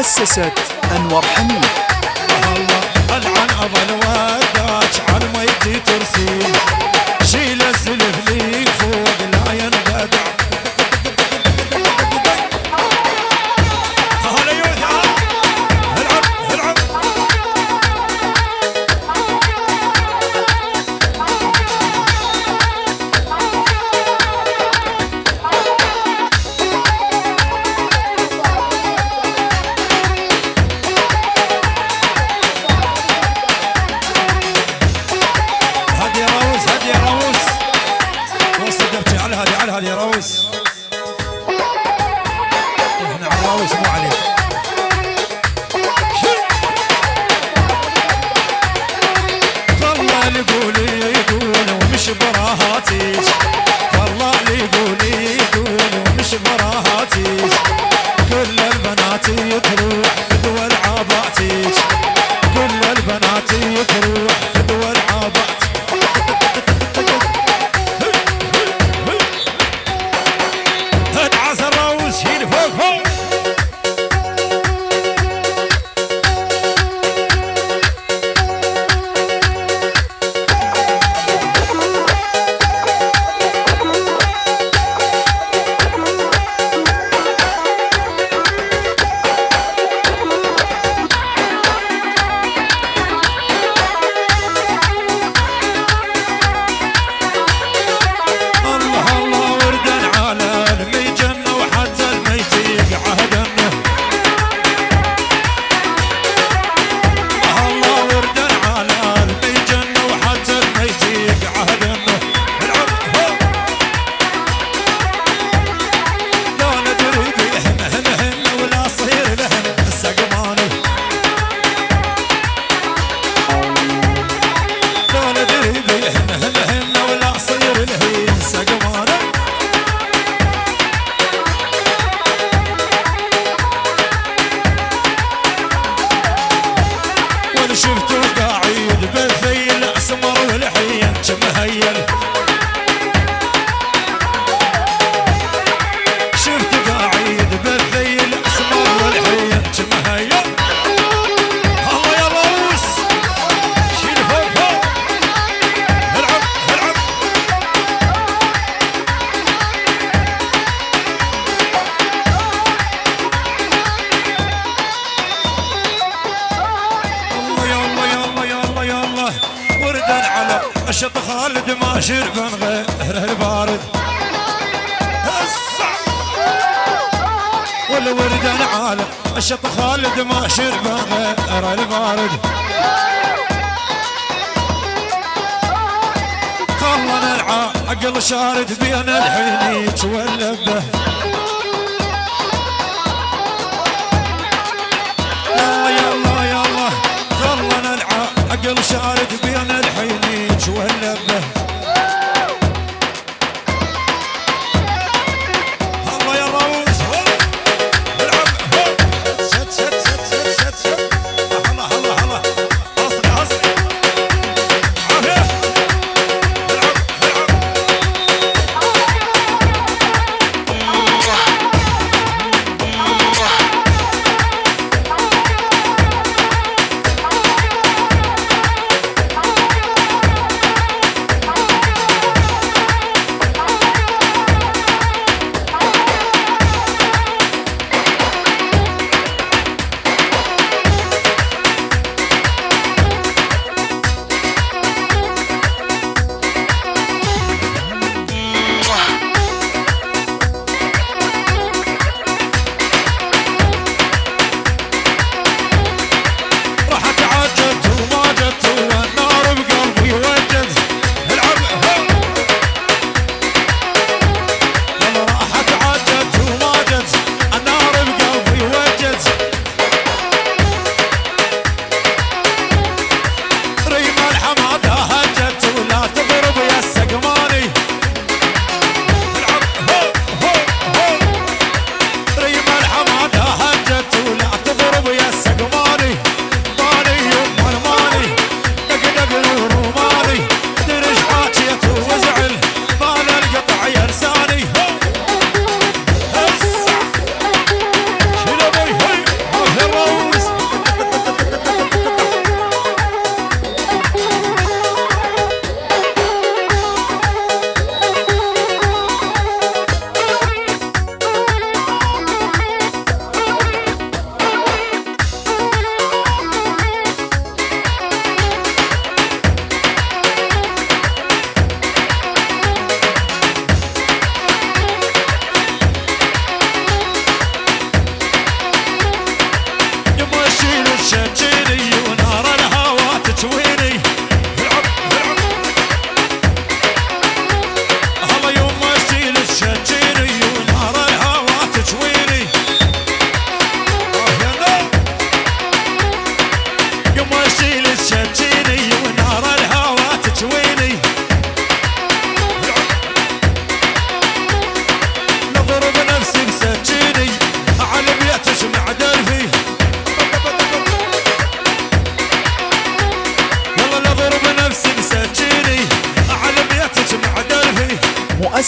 مؤسسة أنور حميد. الله العن أبا الوداج على ميتي ترسيل، شيل الزلف لي فوق لا ينقطع. هلا يوث العب العب. هادي يا روس، احنا على الروس مو عليك. والله اللي يقول ومش براهاتيج، والله اللي يقول ومش براهاتيج، كل البنات تروح في دول عباتيج، كل البنات تروح في دول عباتيج. شفته قاعد بالذيل اسمر والحين مهيل، شفته قاعد بالذيل اسمر والحين مهيل. الله يا روس شيل فوق فوق العب العب. وردا على الشط خالد ما شربن غير البارد، ولا وردا على الشط خالد ما شربن غير البارد. خلنا العقل شارد بين الحين يتولد. عقل شارد بين الحينيج واللبه. الله يا روس العب ست ست ست ست ست ست. الله الله الله اصلي اصلي عافيه العب العب.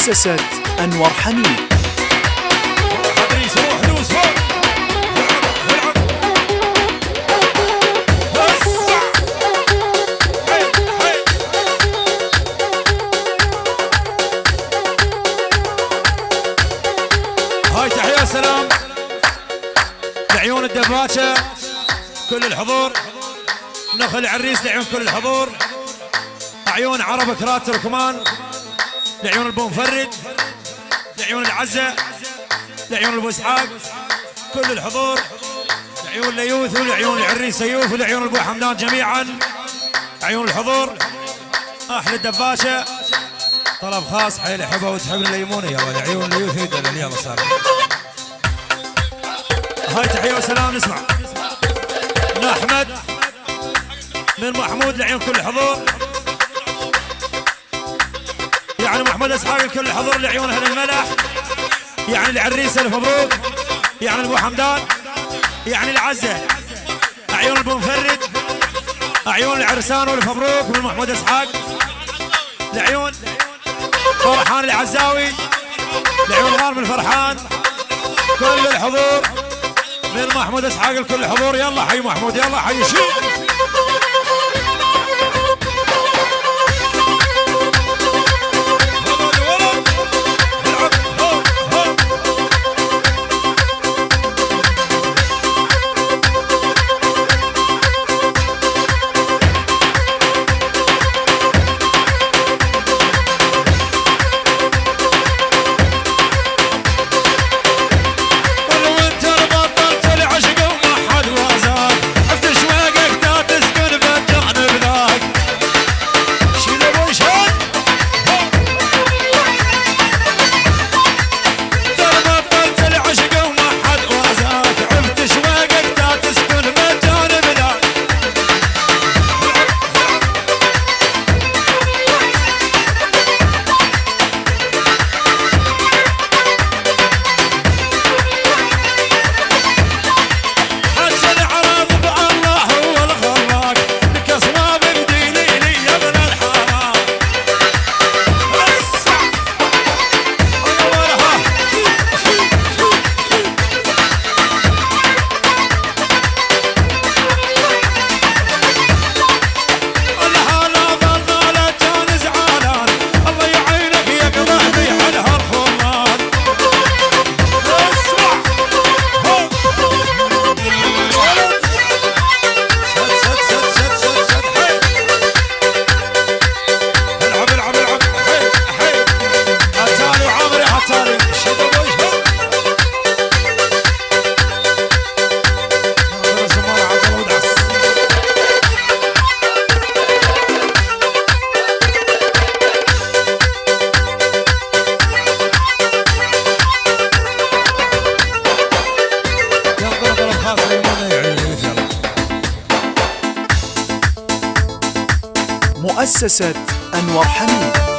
مؤسسة أنور حميد. ادريس روح دوس فوق والعب وسع حي حي. هاي تحية وسلام لعيون الدباشة كل الحضور، نخل العريس لعيون كل الحضور، عيون عرب كرات تركمان، لعيون البو مفرد، لعيون العزة، لعيون البو اسحاق كل الحضور، لعيون ليوث ولعيون العريس سيوف ولعيون البو حمدان جميعا عيون الحضور. احلى الدباشة طلب خاص حيل يحبها وتحب الليمونة يا ولد عيون ليوث يدل يلا صار. هاي تحية وسلام نسمع من احمد من محمود لعيون كل الحضور، يعني محمود اسحاق كل الحضور لعيون اهل الملح، يعني العريس الف مبروك، يعني البو حمدان، يعني العزة، عيون البو مفرد، عيون العرسان والف مبروك من محمود اسحاق، لعيون فرحان العزاوي، لعيون غار من فرحان كل الحضور من محمود اسحاق الكل الحضور. يلا حي محمود يلا حي شيل. مؤسسة أنور حميد.